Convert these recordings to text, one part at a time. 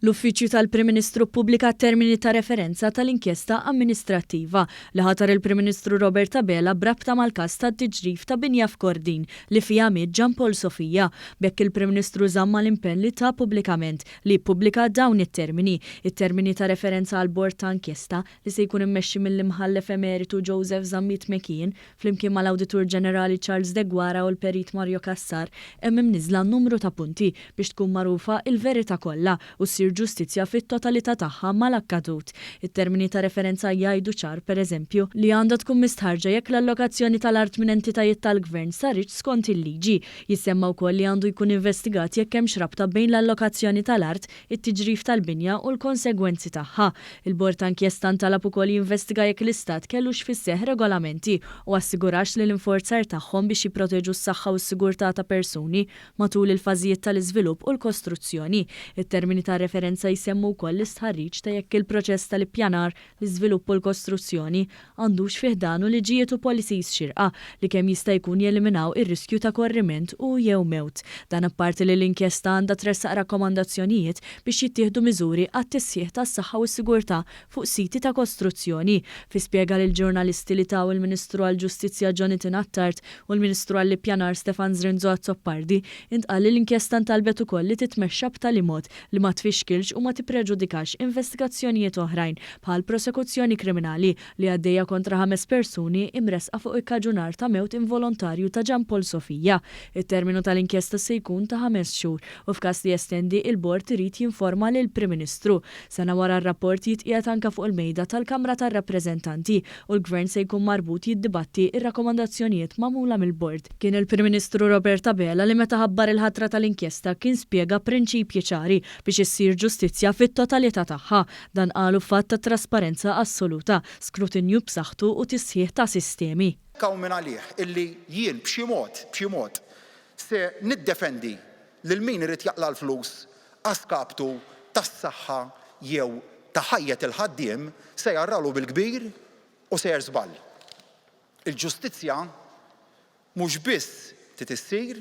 L-Uffiċċju tal-Prim Ministru ppubblika termini ta' referenza tal-inkjesta amministrattiva li ħatar il-Prim Ministru Robert Abela brabta mal-każ tad-tiġrif ta' Binja f'Kordin li fiha miet Jan Paul Sofija. Bekk il-Prim Ministru żamma l-impenn li ta' pubblikament li jippubblika dawn it-termini. It-termini ta' referenza għal bord ta' inkjesta li se jkun immexxi mill-imħallef emeritu Joseph Zammit Mekien flimkien mal-Awditur Ġenerali Charles Degwara u l-Perit Mario Kassar hemm imniżla numru ta' punti biex tkun magħrufa il-verità kollha u ssir ġustizzja fit-totalità tagħha mal-akkadut. Il-termini ta' referenza jgħidu ċar pereżempju li għandha tkun mistħarġa jekk l-allokazzjoni tal-art minn entitajiet tal-gvern saritx skont il-liġi. Jissemma wkoll li għandu jkun investigat jekk hemm rabta bejn l-allokazzjoni tal-art, it-tiġrif tal-binja u l-konsegwenzi tagħha. Il-bord ta' inkjesta ntalab ukoll jinvestiga jekk l-istat kellux fis-seħħ regolamenti u assigurax li l-inforzar tagħhom biex jipproteġu s-saħħa u s-sigurtà ta' persuni matul il-fażijiet tal-iżvilupp u l-kostruzzjoni. Il-termini ta' referenza jsemmu wkoll l-istħarriġ ta' jekk il-proċess tal-ippjanar, l-iżvilupp u l-kostruzzjoni għandux fih dan u liġijiet u policies xirqa li kemm jista' jkun jeliminaw ir-riskju ta' korriment u jew mewt. Dan apparti li l-inkjesta għandha tressaq rakkomandazzjonijiet biex jittieħdu miżuri għat-tisjieħ tas-saħħa u s-sigurtà fuq siti ta' kostruzzjoni. Fi spjega lil ġurnalisti li taw il-Ministru għall-Ġustizzja Jonathan Attard u l-Ministru għall-Ippjanar Stefan Zrinzo Azzoppardi intqal li l-inkjesta ntalbet ukoll li titmexxa b'tali mod li ma tfixkilx u ma tippreġudikax investigazzjonijiet oħrajn bħal prosekuzzjoni kriminali li għaddejja kontra 5 persuni imresqa fuq ikkaġunar ta' mewt involontarju ta' Jan Paul Sofija. Il-terminu tal-inkjesta se jkun ta' 5 xhur u f'każ li jestendi il-bord irid jinforma lil Prim Ministru. Sena wara r-rapport jitqiegħed anke fuq il-mejda tal-Kamra tar-Rappreżentanti u l-Gvern se jkun marbut jiddibatti ir-rakkomandazzjonijiet magħmula mill-bord. Kien il-Prim Ministru Robert Abela li meta ħabbar il-ħatra tal-inkjesta kien spjega prinċipji ċari biex issir ġustizzja fit-totalità tagħha. Dan qalu fatt ta' trasparenza assoluta, skrutinju b'saħħtu u tisħiħ ta' sistemi. Kaw minn għalih illi jien b'xi mod se niddefendi lil min irid jaqla l-flus għaskaptu tas-saħħa jew ta' ħajja il-ħaddiem se jarralu bil-kbir u se jersbal. Il-ġustizzja mhux biss titissir,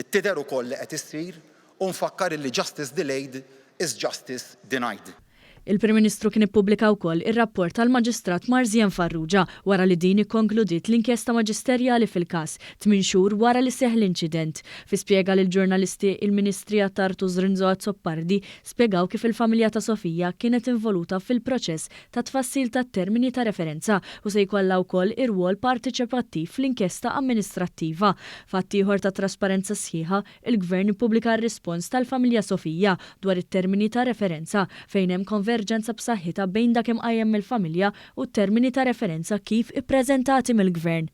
tidher ukoll li qed issir u nfakkar li justice delayed is justice denied. Il-Prim Ministru kien ippubblika wkoll ir-rapport tal-Maġistrat Marzien Farrugia wara li din ikkonkludiet l-inkjesta maġisterjali fil-każ 8 xhur wara li seħħ l-inċident. Fi spjega lil ġurnalisti il-Ministri Attartu Zrinzo Azzoppardi spjegaw kif il-familja ta' Sofija kienet involuta fil-proċess ta' tfassil tat-termini ta' referenza u se jkollha wkoll ir-rwol partiċipattiv fl-inkjesta amministrattiva. Fatt ieħor ta' trasparenza sħiħa, il-Gvern ippubblika r-rispons tal-familja Sofija dwar it-termini ta' referenza fejn hemm konverġenza b'saħħitha bejn dak imqajjem mill-familja u t-termini ta' referenza kif ippreżentati mill-Gvern.